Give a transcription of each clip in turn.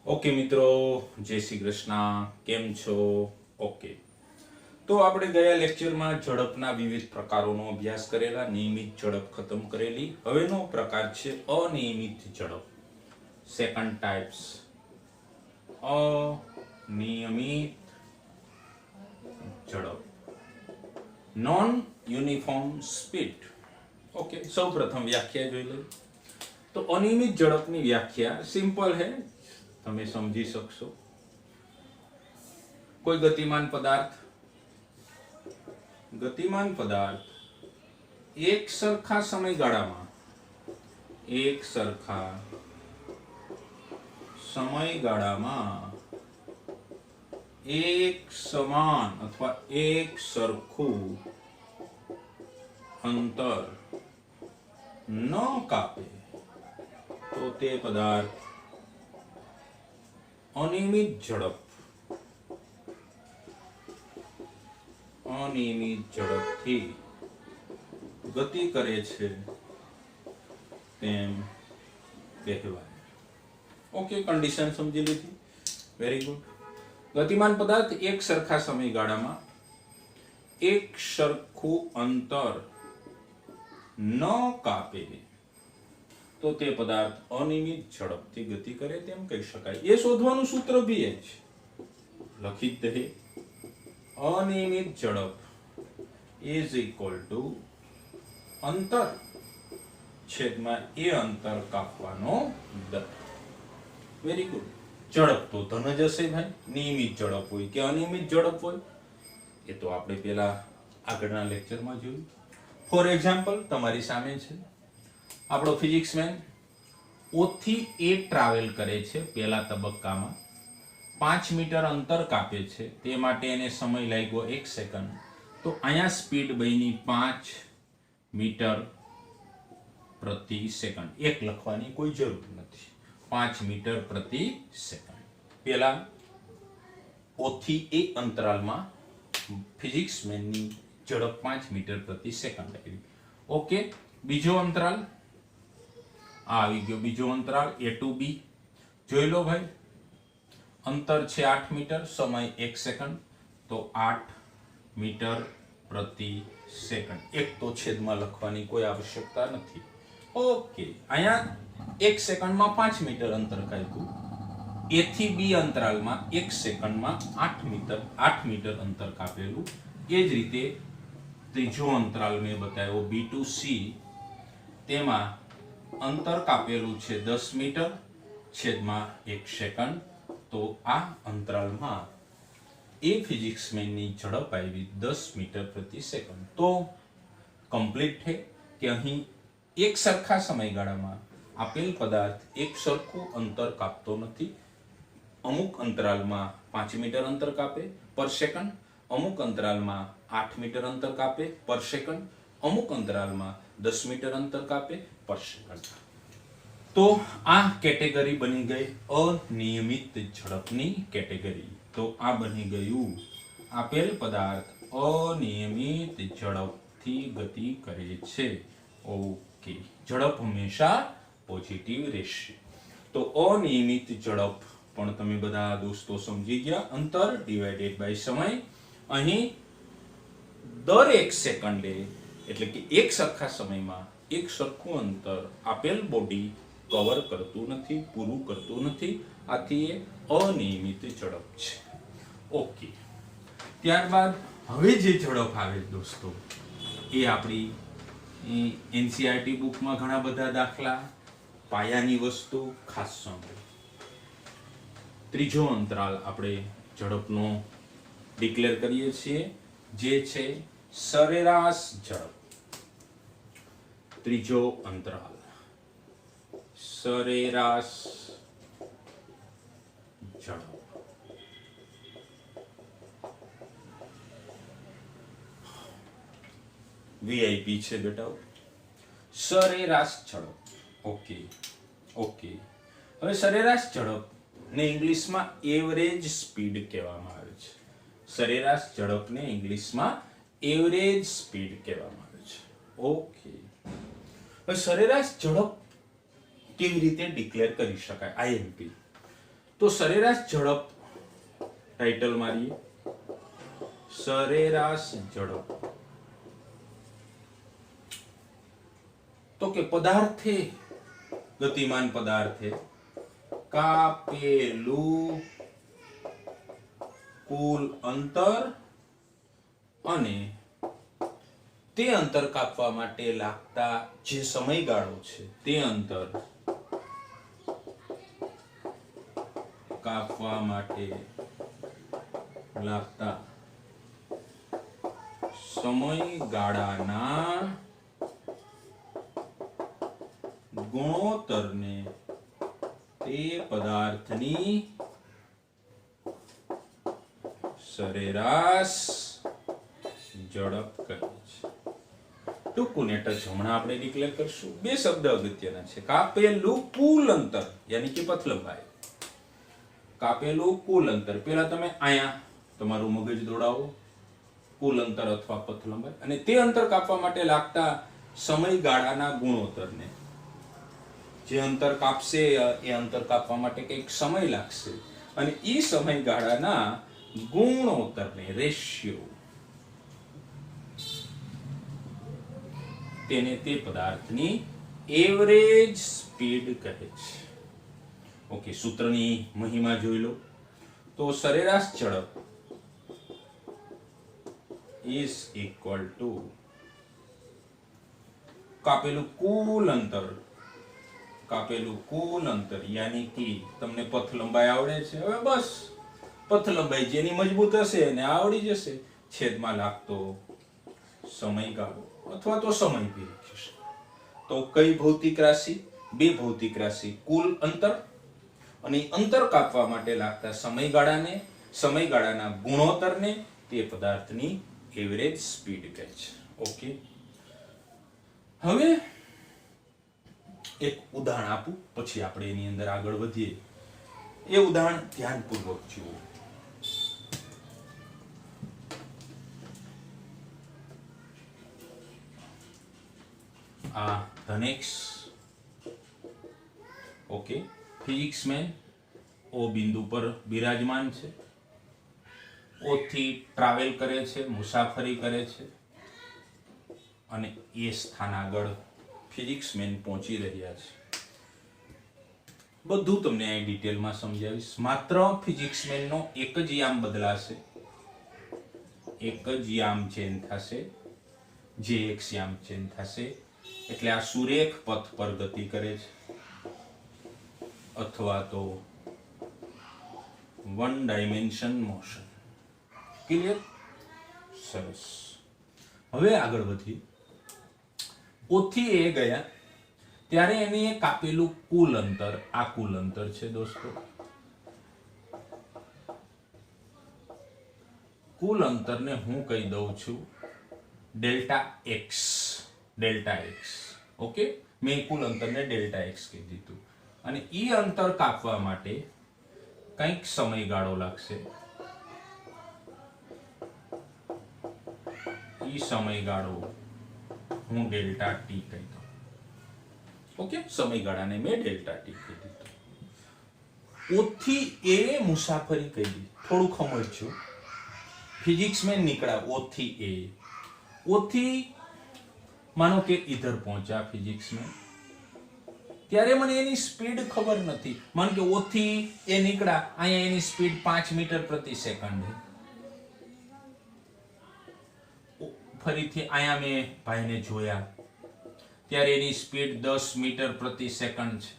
Okay મિત્રો, જય શ્રી કૃષ્ણ. કેમ છો? ઓકે, તો આપણે ગયા લેક્ચરમાં ઝડપના વિવિધ પ્રકારોનો અભ્યાસ કરેલા. નિયમિત ઝડપ ખતમ કરેલી. હવેનો પ્રકાર છે અનિયમિત ઝડપ. સેકન્ડ ટાઈપ્સ, અનિયમિત ઝડપ, નોન યુનિફોર્મ સ્પીડ. ઓકે, સૌ પ્રથમ વ્યાખ્યા જોઈ લઈએ. તો અનિયમિત ઝડપની વ્યાખ્યા સિમ્પલ है, તમે સમજી શકશો. કોઈ ગતિમાન પદાર્થ એક સરખા સમયગાળામાં એક સમાન અથવા એક સરખું અંતર ન કાપે તો તે પદાર્થ અનિયમિત ઝડપથી ગતિ કરે છે તેમ કહેવાય. ઓકે, કન્ડિશન સમજી લીધી. Very good. ગતિમાન પદાર્થ એક સરખા સમયગાળામાં એક સરખું અંતર ન કાપે તો તે પદાર્થ અનિયમિત ઝડપથી ગતિ કરે તેમ કહી શકાય. એ શોધવાનું સૂત્ર બી એ જ લખી જ દે. અનિયમિત ઝડપ ઇઝ ઇક્વલ ટુ અંતર છેદમાં એ અંતર કાપવાનો દર. Very good. ઝડપ તો ધન જ હશે ભાઈ. નિયમિત ઝડપ હોય કે અનિયમિત ઝડપ હોય એ તો આપણે પેલા આગળના લેક્ચરમાં જોયું. ફોર એક્ઝામ્પલ, તમારી સામે છે આપણો ફિઝિક્સમેન O થી A ટ્રાવેલ કરે છે. પહેલા તબક્કામાં 5 મીટર અંતર કાપે છે. તે માટે એને સમય લાગ્યો 1 સેકન્ડ. તો અહીંયા સ્પીડ બની 5 મીટર પ્રતિ સેકન્ડ. એક લખવાની કોઈ જરૂર નથી. 5 મીટર પ્રતિ સેકન્ડ. પહેલા O થી A અંતરાલમાં ફિઝિક્સમેનની ઝડપ 5 મીટર પ્રતિ સેકન્ડ આવી. ઓકે, બીજો અંતરાલ આવી ગયો. બીજો અંતરાલ A to B જોઈ લો ભાઈ. અંતર છે 8 મીટર, સમય 1 સેકન્ડ. તો 8 મીટર પ્રતિ સેકન્ડ. એક તો છેદમાં લખવાની કોઈ આવશ્યકતા નથી. ઓકે, અહીંયા 1 સેકન્ડમાં 5 મીટર અંતર કાપ્યું. A થી B અંતરાલમાં 1 સેકન્ડમાં 8 મીટર અંતર કાપેલું. એ જ રીતે ત્રીજો અંતરાલ મેં બતાવ્યો B to C, તેમાં અંતર કાપેલું છે 10 મીટર છેદમાં 1 સેકન્ડ. તો આ અંતરાલમાં એ ફિઝિક્સમેનની ઝડપ આવી 10 મીટર પ્રતિ સેકન્ડ. તો કમ્પ્લીટ છે કે અહીં એક સરખા સમયગાળામાં આપેલ પદાર્થ એક સરખું અંતર કાપતો નથી. અમુક અંતરાલમાં 5 મીટર અંતર કાપે પર સેકન્ડ, અમુક અંતરાલમાં 8 મીટર અંતર કાપે પર સેકન્ડ, અમુક અંતરાલમાં 10 મીટર અંતર કાપે પર સેકન્ડ. તો આ કેટેગરી બની ગઈ અનિયમિત ઝડપની કેટેગરી. તો આ બની ગયું આપેલ પદાર્થ અનિયમિત ઝડપથી ગતિ કરે છે. ઓકે, ઝડપ હંમેશા પોઝિટિવ રહેશે. તો અનિયમિત ઝડપ પણ તમે બધા દોસ્તો સમજી ગયા. અંતર ડિવાઇડેડ બાય સમય. અહીં દર 1 સેકન્ડે એટલે કે એક સરખા સમયમાં એક સરખું અંતર આપેલ બોડી કવર કરતું નથી, પૂરું કરતું નથી. આથી એ અનિયમિત ઝડપ છે. ઓકે, ત્યારબાદ હવે જે ઝડપ આવે દોસ્તો એ આપણી એનસીઆરટી બુકમાં ઘણા બધા દાખલા, પાયાની વસ્તુ ખાસ સાંભળો. ત્રીજો અંતરાલ આપણે ઝડપનો ડિક્લેર કરીએ છીએ, જે છે સરેરાશ ઝડપ. ત્રીજો અંતરાલ સરેરાશ ઝડપ. વીઆઈપી છે બેટા, સરેરાશ ઝડપ. ઓકે ઓકે, હવે સરેરાશ ઝડપ ને ઇંગ્લિશમાં એવરેજ સ્પીડ કહેવામાં આવે છે. સરેરાશ ઝડપને ઇંગ્લિશમાં એવરેજ સ્પીડ કહેવામાં આવે છે. ઓકે, હવે સરેરાશ ઝડપ કેવી રીતે ડિક્લેર કરી શકાય? આઈએમપી. તો સરેરાશ ઝડપ ટાઇટલ મારીએ, સરેરાશ ઝડપ. તો કે પદાર્થે, ગતિમાન પદાર્થે કાપેલું કુલ અંતર અને તે અંતર કાપવા માટે લાગતા જે સમયગાળો છે તે અંતર કાપવા માટે લાગતા સમયગાળાના ગુણોત્તરને તે પદાર્થની સરેરાશ ઝડપ કહે છે. ટૂંકું ને ટચ હમણાં આપણે ડિક્લેર કરશું. બે શબ્દ અગત્યના છે. કાપેલું કુલ અંતર યાની કે પથ લંબાઈ. કાપેલું કુલ અંતર, પેલા તમે અહીંયા તમારું મગજ દોડાવો, કુલ અંતર અથવા પથ લંબાઈ, અને તે અંતર કાપવા માટે લાગતા સમયગાળાના ગુણોત્તરને. જે અંતર કાપશે એ અંતર કાપવા માટે કંઈક સમય લાગશે, અને એ સમયગાળાના ગુણોત્તરને, રેશિયો, તેને તે પદાર્થની એવરેજ સ્પીડ કહે છે. ઓકે, સૂત્રની મહિમા જોઈ લો. તો સરેરાશ ઝડપ is equal to કાપેલું કુલ અંતર, કાપેલું કુલ અંતર યાની કે તમને પથ લંબાઈ આવડે છે, હવે બસ પથ લંબાઈ જેની મજબૂત હશે એને આવડી જશે, છેદમાં લાગતો સમયગાળો અથવા તો સમય બી લખીશ. તો કઈ ભૌતિક રાશિ? બે ભૌતિક રાશિ, કુલ અંતર અને અંતર કાપવા માટે લાગતા સમયગાળાને, સમયગાળાના ગુણોત્તરને તે પદાર્થની એવરેજ સ્પીડ કહે છે. ઓકે, હવે એક ઉદાહરણ આપું, પછી આપણે એની અંદર આગળ વધીએ. એ ઉદાહરણ ધ્યાનપૂર્વક જુઓ. આ ધનેક્ષ, ઓકે, ફિઝિક્સ મેન ઓ બિંદુ પર બિરાજમાન છે. ઓ થી ટ્રાવેલ કરે છે, મુસાફરી કરે છે, અને એ સ્થાન આગળ ફિઝિક્સ મેન પહોંચી રહ્યા છે. બધું તમને અહીં ડિટેલમાં સમજાવીશ. માત્ર ફિઝિક્સ મેનનો એક જ યામ બદલાશે, એક જ યામ ચેન્જ થશે, જે એક યામ ચેન્જ થશે. એટલે આ સુરેખ પથ પર ગતિ કરે છે, અથવા તો વન ડાયમેન્શન મોશન. ક્લિયર? સરસ. હવે આગળ વધી. ઓથી એ ગયા ત્યારે એને કાપેલું કુલ અંતર, આ કુલ અંતર છે દોસ્તો. કુલ અંતરને હું કહી દઉં છું delta x. Delta x, okay, મેં કુલ અંતરને ડેલ્ટા એક્સ કહી દીધું. અને એ અંતર કાપવા માટે કંઈક સમયગાળો લાગશે. એ સમયગાળો હું ડેલ્ટા ટી કહી દઉં. ઓકે, સમયગાળાને મેં ડેલ્ટા ટી કહી દીધું. ઓથી એ મુસાફરી કહી દીધી. થોડું સમજજો. ફિઝિક્સ મેં નીકળ્યા ઓથી એ. ઓથી માનો કે ઇધર પહોંચ્યા ફિઝિક્સ મેં, ત્યારે મને એની સ્પીડ ખબર નથી. માનો કે ઓથી એ નીકળ્યા, અહીંયા એની સ્પીડ 5 મીટર પ્રતિ સેકન્ડ. ફરીથી અહીંયા મેં ભાઈને જોયા ત્યારે એની સ્પીડ 10 મીટર પ્રતિ સેકન્ડ છે.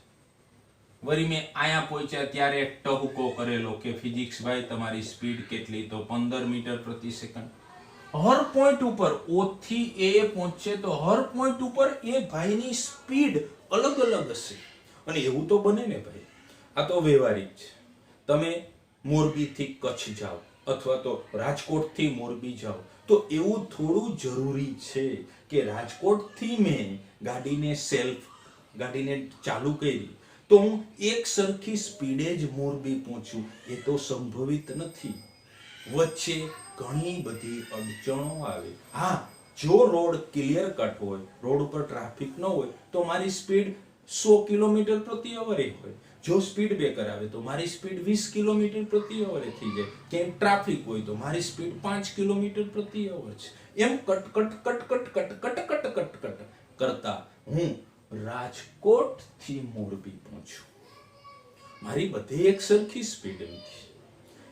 વળી મેં અહીંયા પહોંચ્યા ત્યારે ટહુકો કરેલો કે ફિઝિક્સ ભાઈ તમારી સ્પીડ કેટલી? તો 15 મીટર પ્રતિ સેકન્ડ. હર પોઈન્ટ ઉપર ઓ થી એ પહોંચે તો હર પોઈન્ટ ઉપર એ ભાઈની સ્પીડ અલગ અલગ હશે. અને એવું તો બને ને ભાઈ, આ તો વ્યવહારિક છે. તમે મોરબી થી કચ્છ જાઓ અથવા તો રાજકોટ થી મોરબી જાઓ, તો એવું થોડું જરૂરી છે કે રાજકોટ થી મેં ગાડીને ચાલુ કરી તો હું એક સરખી સ્પીડે જ મોરબી પહોંચું, એ તો સંભવિત નથી. વચ્ચે ઘણી બધી અડચણો આવે. હા, જો રોડ ક્લિયર કટ હોય, રોડ ઉપર ટ્રાફિક ન હોય, તો મારી સ્પીડ 100 કિલોમીટર પ્રતિ અવર હોય. જો સ્પીડ બ્રેકર આવે તો મારી સ્પીડ 20 કિલોમીટર પ્રતિ અવર થઈ જાય, કે ટ્રાફિક હોય તો મારી સ્પીડ 5 કિલોમીટર પ્રતિ અવર છે. એમ cut cut cut cut cut cut cut cut cut કરતા હું રાજકોટ થી મોરબી પહોંચું. મારી બધે એક સરખી સ્પીડ નથી.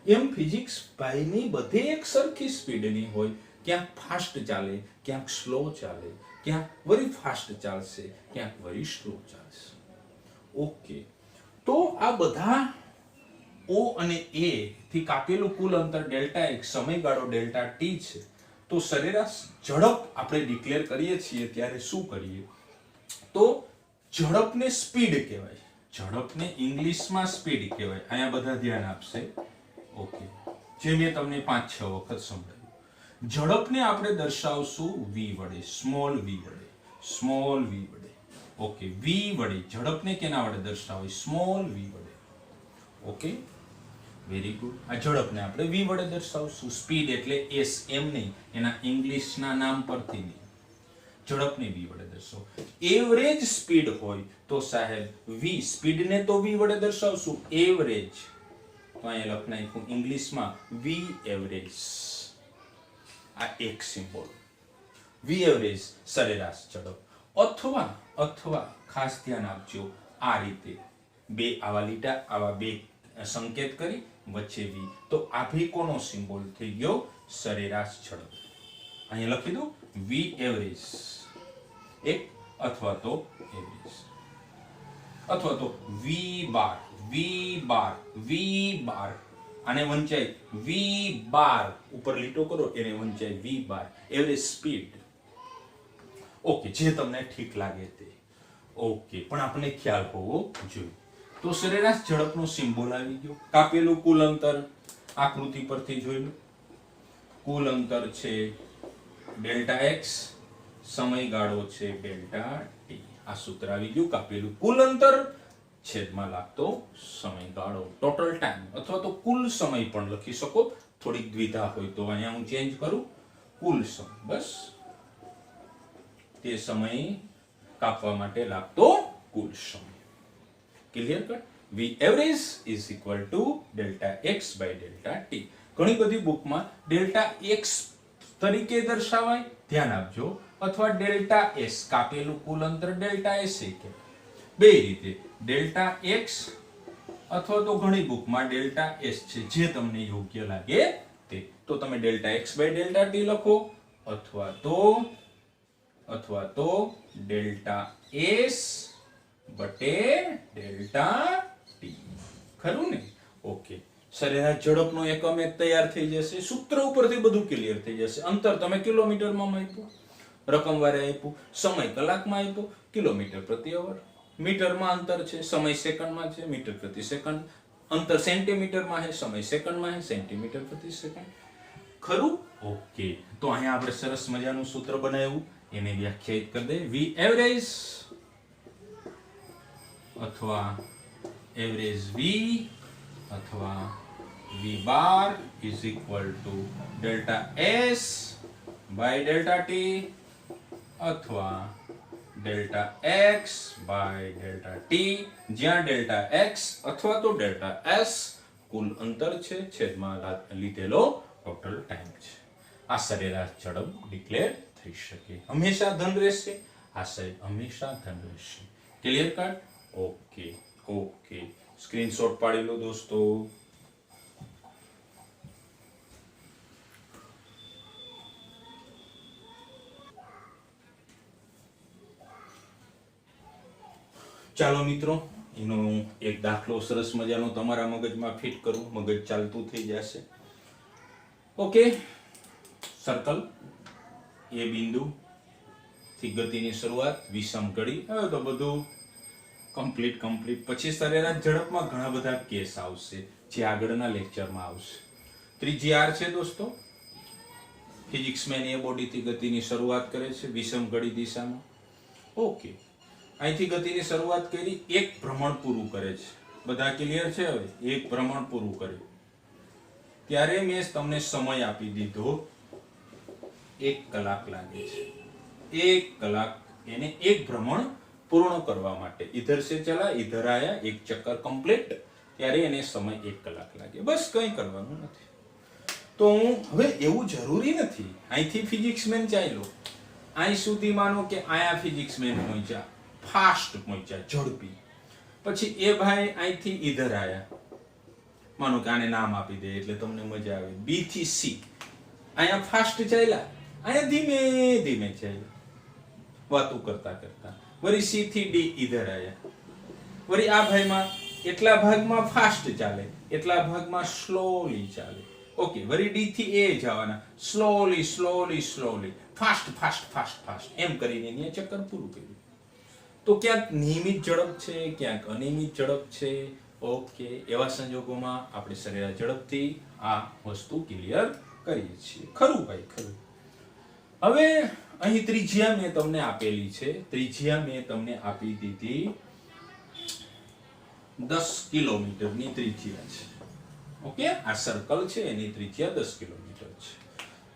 એમ ફિઝિક્સ ભાઈની બધે એક સરખી સ્પીડ ની હોય, ક્યાંક ફાસ્ટ ચાલે, ક્યાંક સ્લો ચાલે, ક્યાંક વરી ફાસ્ટ ચાલશે, ક્યાંક વરી સ્લો ચાલશે. ઓકે, તો આ બધા O અને A થી કાપેલું કુલ અંતર ડેલ્ટા x, સમયગાળો ડેલ્ટા t છે. તો સરેરાશ ઝડપ આપણે ડિક્લેર કરીએ છીએ ત્યારે શું કરીએ? તો ઝડપને સ્પીડ કહેવાય. ઝડપને ઇંગ્લિશમાં સ્પીડ કહેવાય. અહીંયા બધા ધ્યાન આપશે. ઓકે, જે મેં તમને 5-6 વખત સમજાવ્યું. ઝડપને આપણે દર્શાવશું v વડે, સ્મોલ v વડે, સ્મોલ v વડે. ઓકે, v વડે ઝડપને કેના વડે દર્શાવાય? સ્મોલ v વડે. Okay, very good. આ ઝડપને આપણે v વડે દર્શાવશું. સ્પીડ એટલે s એમ નહીં, એના ઇંગ્લિશના નામ પરથી નહીં. ઝડપને v વડે દર્શાવો. એવરેજ સ્પીડ હોય તો સાહેબ v, સ્પીડને તો v વડે દર્શાવશું. એવરેજ તો અહીંયા લખ નાખ્યું ઇંગ્લિશમાં v એવરેજ. આ એક સિમ્બોલ v એવરેજ, સરેરાશ ઝડપ. અથવા ખાસ ધ્યાન આપજો, આ રીતે બે આવા લીટા, આવા બે સંકેત કરી વચ્ચે v, તો આ ભી કોનો સિમ્બોલ થઈ ગયો? સરેરાશ ઝડપ. અહીંયા લખી દો v એવરેજ એક, અથવા તો એવરેજ, અથવા તો v બાર, v બાર, v બાર. આને વંચાય v બાર, ઉપર લીટો કરો એને વંચાય v બાર. Average speed. ઓકે, જે તમને ઠીક લાગે તે. ઓકે, પણ આપણે ખ્યાલ હોવો જોઈએ. તો સરેરાશ ઝડપનો સિમ્બોલ આવી ગયો. કાપેલું કુલ અંતર આકૃતિ પરથી જોઈ લો. કુલ અંતર છે ડેલ્ટા x, સમયગાળો છે ડેલ્ટા t. આ સૂત્ર આવી ગયું. કાપેલું કુલ અંતર છેદમાં લાગતો સમયગાળો, ટોટલ ટાઈમ, અથવા તો કુલ સમય પણ લખી શકો. થોડીક દ્વિધા હોય તો અહીંયા હું ચેન્જ કરું, કુલ સમય. બસ, તે સમય કાપવા માટે લાગતો કુલ સમય. Clear cut? v average is equal to delta x by delta t. ઘણી બધી બુકમાં ડેલ્ટા x તરીકે દર્શાવાય, ધ્યાન આપજો, અથવા ડેલ્ટા s, કાપેલું કુલ અંતર ડેલ્ટા s કે બે રીતે ડેલ્ટા x, અથવા તો ઘણી બુકમાં ડેલ્ટા s છે, જે તમને યોગ્ય લાગે તે. તો તમે delta x by delta t લખો, અથવા તો ડેલ્ટા s બટે ડેલ્ટા t. ખરું ને? ઓકે, સરેરાશ ઝડપનો એકમ એક તૈયાર થઈ જશે. સૂત્ર ઉપરથી બધું ક્લિયર થઈ જશે. અંતર તમે કિલોમીટરમાં આપ્યું, રકમ વારે આપ્યું, સમય કલાકમાં આપ્યો, કિલોમીટર પ્રતિ અવર. મીટરમાં અંતર છે, સમય સેકન્ડમાં છે, મીટર પ્રતિ સેકન્ડ. અંતર સેન્ટીમીટરમાં છે, સમય સેકન્ડમાં છે, સેન્ટીમીટર પ્રતિ સેકન્ડ. ખરું? ઓકે, તો અહીંયા આપણે સરસ મજાનું સૂત્ર બનાવ્યું, એને વ્યાખ્યાયિત કરી દે. v એવરેજ અથવા એવરેજ v અથવા v bar is equal to delta s by delta t અથવા delta x by delta t, જ્યાં delta x અથવા તો delta s કુલ અંતર છે, છેદમાં લીધેલો ટોટલ ટાઈમ છે. આ સરેરાશ ઝડપ ડિક્લેર થઈ શકે. હંમેશા ધન રહેશે. આ સાહેબ હંમેશા ધન રહેશે. Clear cut? ઓકે, સ્ક્રીનશોટ પાડી લો દોસ્તો. ચાલો મિત્રો, એનો એક દાખલો સરસ મજાનો તમારા મગજમાં ફિટ કરું, મગજ ચાલતું થઈ જશે. ઓકે, સર્કલ એ બિંદુ થી ગતિની શરૂઆત, વિષમ કડી. હવે તો બધું કમ્પ્લીટ. પછી સરેરાશ ઝડપમાં ઘણા બધા કેસ આવશે, જે આગળના લેક્ચરમાં આવશે. ત્રીજી આર છે દોસ્તો. ફિઝિક્સમેન એ બોડીથી ગતિની શરૂઆત કરે છે વિષમ કડી દિશામાં. ઓકે, અહીંથી ગતિની શરૂઆત કરી, એક ભ્રમણ પૂરું કરે છે. બધા ક્લિયર છે? હવે એક ભ્રમણ પૂરું કરે ત્યારે મેં તમને સમય આપી દીધો 1 કલાક લાગે છે. 1 કલાક એને એક ભ્રમણ પૂર્ણ કરવા માટે ઇધર સે ચલા ઇધર આયા, એક ચક્કર કમ્પ્લીટ, ત્યારે એને સમય 1 કલાક લાગે. બસ કંઈ કરવાનું નથી. તો હું હવે એવું જરૂરી નથી અહીંથી ફિઝિક્સમેન ચાલ્યો અહીં સુધી, માનો કે આયા ફિઝિક્સમેન પહોંચ્યા, ફાસ્ટ પહોંચ્યા, ઝડપી, પછી એ ભાઈ અહીંથી ઇધર આયા, માનો કે આને નામ આપી દે એટલે તમને મજા આવે, બી થી સી, અહીંયા ફાસ્ટ ચાલ્યા, અહીંયા ધીમે ધીમે ચાલ્યા, વાતો કરતા કરતા, વળી સી થી ડી ઇધર આયા, વળી આ ભાઈમાં એટલા ભાગમાં ફાસ્ટ ચાલે, એટલા ભાગમાં સ્લોલી ચાલે, ઓકે, વળી ડી થી એ જવાના, slowly slowly slowly, fast fast fast fast, એમ કરીને એને ચક્કર પૂરું કર્યું. તો ક્યાંક નિયમિત ઝડપ છે, ક્યાંક અનિયમિત ઝડપ છે. ઓકે, એવા સંજોગોમાં આપણે સરેરાશ ઝડપથી આ વસ્તુ ક્લિયર કરીએ છીએ. ખરું ભાઈ, ખરું. હવે અહીં ત્રિજ્યા મેં તમને આપેલી છે, ત્રિજ્યા મેં તમને આપી દીધી 10 કિલોમીટરની ત્રિજ્યા છે. ઓકે, આ સર્કલ છે એની ત્રિજ્યા 10 કિલોમીટર છે.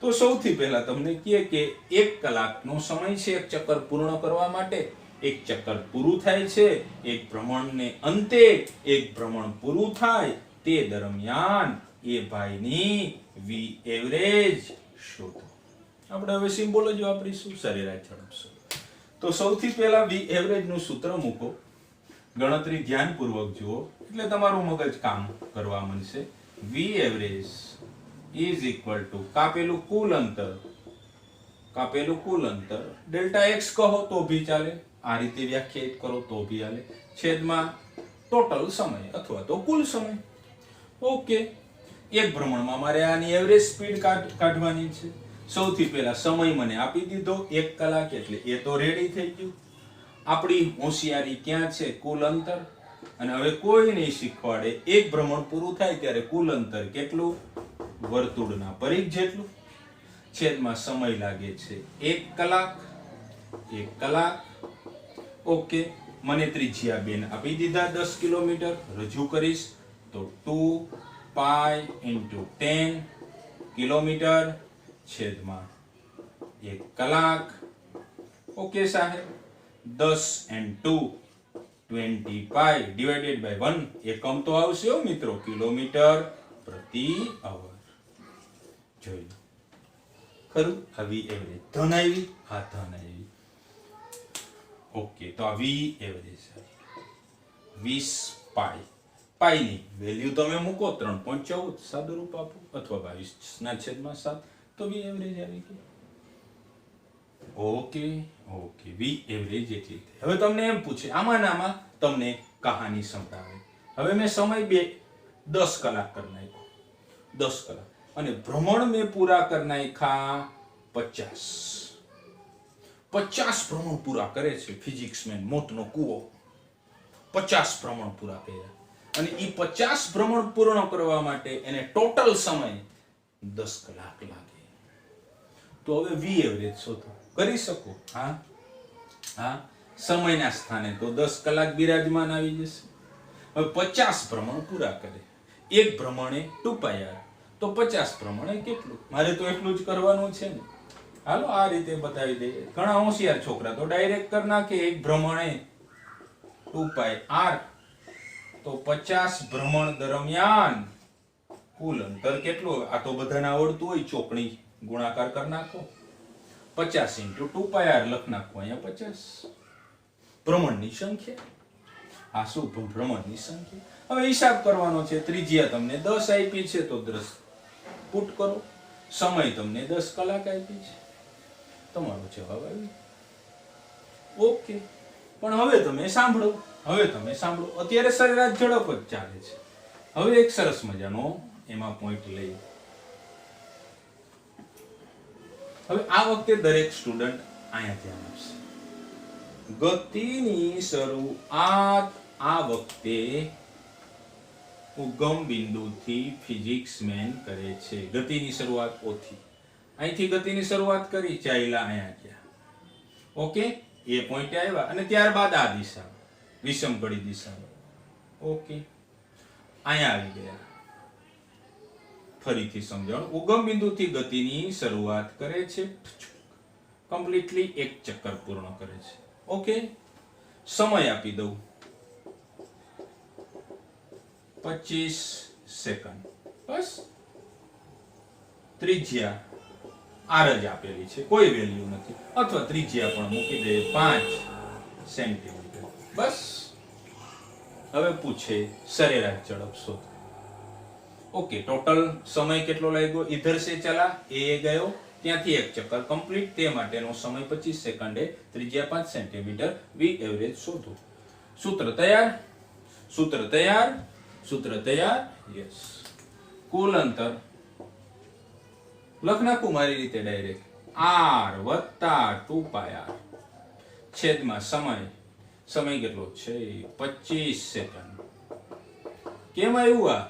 તો સૌથી પહેલા તમને કહે કે 1 કલાકનો સમય છે એક ચક્કર પૂર્ણ કરવા માટે. એક ચક્કર પૂરું થાય છે, એક ભ્રમણને અંતે એક ભ્રમણ પૂરું થાય તે દરમિયાન એ ભાઈની વી એવરેજ શોધો. આપણે હવે સિમ્બોલ જ વાપરીશું, સરેરાશ ઝડપ શોધો. તો સૌથી પહેલા વી એવરેજ નું સૂત્ર મૂકો, ગણતરી ધ્યાનપૂર્વક જુઓ એટલે તમારું મગજ કામ કરવા માંડશે. વી એવરેજ ઇઝ ઇક્વલ ટુ કાપેલું કુલ અંતર, કાપેલું કુલ અંતર, ડેલ્ટા એક્સ કહો તો ભી ચાલે, આ રીતે વ્યાખ્યાયિત કરો તો ભી ચાલે, છેદમાં ટોટલ સમય અથવા તો કુલ સમય. ઓકે, એક ભ્રમણમાં મારે આની એવરેજ સ્પીડ કાઢવાની છે. સૌથી પહેલા સમય મને આપી દીધો 1 કલાક, એટલે એ તો રેડી થઈ ગયું. આપણી હોશિયારી ક્યાં છે? કુલ અંતર. અને હવે કોઈ નહીં શીખવાડે, એક ભ્રમણ પૂરું થાય ત્યારે કુલ અંતર કેટલું? વર્તુળના પરિઘ જેટલું, છેદમાં સમય લાગે છે 1 કલાક. 1 કલાક. ઓકે, મને ત્રિજ્યા બેન આપી દીધા 10 કિલોમીટર, રજૂ કરીશ તો 2 પાઈ ઇન્ટુ 10 કિલોમીટર છેદમાં 1 કલાક. ઓકે સાહેબ, 10 and 2 20 પાઈ ડિવાઇડેડ બાય 1, એકમ તો આવશે હો મિત્રો, કિલોમીટર પ્રતિ અવર. જોઈ લો, ખરું? આ વી એવરેજ ધન આવી, આ ધન આવી. ઓકે, તો આ વી એવરેજ 20 પાઈ. પાઈની વેલ્યુ તમે મૂકો 3.14, સાદું રૂપ આપો, અથવા 22/7, તો વી એવરેજ આવી ગઈ. ઓકે ઓકે, વી એવરેજ એટલી. હવે તમને એમ પૂછે આમાં તમને કહાની સંભળાવે. હવે મેં સમય 10 કલાક કરી નાખ્યો, 10 કલાક, અને ભ્રમણ મેં પૂરા કરી નાખ્યા 50 ભ્રમણ પૂરા કરે છે ફિઝિક્સમેન, મોતનો કૂવો. 50 ભ્રમણ પૂરા કર્યા, અને એ 50 ભ્રમણ પૂર્ણ કરવા માટે એને ટોટલ સમય 10 કલાક લાગે. તો હવે વી એવરેજ શોધો. કરી શકો? હા હા, સમયના સ્થાને તો 10 કલાક બિરાજમાન આવી જશે. હવે 50 ભ્રમણ પૂરા કરે, એક ભ્રમણે 2πr, તો 50 ભ્રમણે કેટલું? મારે તો એટલું જ કરવાનું છે ને. હાલો આ રીતે બતાવી દઈએ. ઘણા હોશિયાર છોકરા તો ડાયરેક્ટ કરી નાખે, એક ભ્રમણે 2πr, તો 50 ભ્રમણ દરમિયાન કુલ અંતર કેટલું? આ તો બધાને આવડતું હોય, ચોકડી ગુણાકાર કરી નાખો, 50 × 2πr લખ નાખો, અહીંયા 50 ભ્રમણની સંખ્યા. આ શું? ભ્રમણની સંખ્યા. હવે હિસાબ કરવાનો છે. ત્રિજ્યા તમને 10 આપી છે તો 10 પુટ કરો, સમય તમને 10 કલાક આપી છે, તમારો જવાબ આવ્યો. ઓકે, પણ હવે તમે સાંભળો, અત્યારે સરેરાશ ઝડપ જ ચાલે છે. હવે એક સરસ મજાનો એમાં પોઈન્ટ લઈએ. હવે આ વખતે દરેક સ્ટુડન્ટ અહીંયા ધ્યાન આપશે. ગતિની શરૂઆત આ વખતે ઉગમ બિંદુથી ફિઝિક્સમેન કરે છે. ગતિની શરૂઆત ઓથી, અહીંથી ગતિની શરૂઆત કરી, ચાલ્યા અહીંયા ગયા. ઓકે, એ પોઈન્ટ આવ્યા, અને ત્યારબાદ આ દિશા, વિષમ કડી દિશામાં. ઓકે, અહીંયા આવી ગયા. ફરીથી સમજાવું, ઉગમ બિંદુથી ગતિની શરૂઆત કરે છે, કમ્પ્લીટલી એક ચક્કર પૂર્ણ કરે છે. ઓકે, સમય આપી દઉં 25 સેકન્ડ, બસ. ત્રિજ્યા આર જ આપેલી છે, કોઈ વેલ્યુ નથી, અથવા ત્રિજ્યા પણ મૂકી દે 5 સેન્ટીમીટર, બસ. હવે પૂછે સરેરાશ ઝડપ શોધ. ઓકે, ટોટલ સમય કેટલો લાગ્યો? ઇધર સે ચલા, એ ગયો, ત્યાંથી એક ચક્કર કમ્પ્લીટ, તે માટેનો સમય 25 સેકન્ડે, ત્રિજ્યા 5 સેન્ટીમીટર, વી એવરેજ શોધો. સૂત્ર તૈયાર? સૂત્ર તૈયાર? સૂત્ર તૈયાર? યસ. કુલ અંતર લખ નાખું મારી રીતે ડાયરેક્ટ, r વત્તા 2πr છેદમાં સમય કેટલો છે? 25 સેકન્ડ. કેમ આવ્યું આ?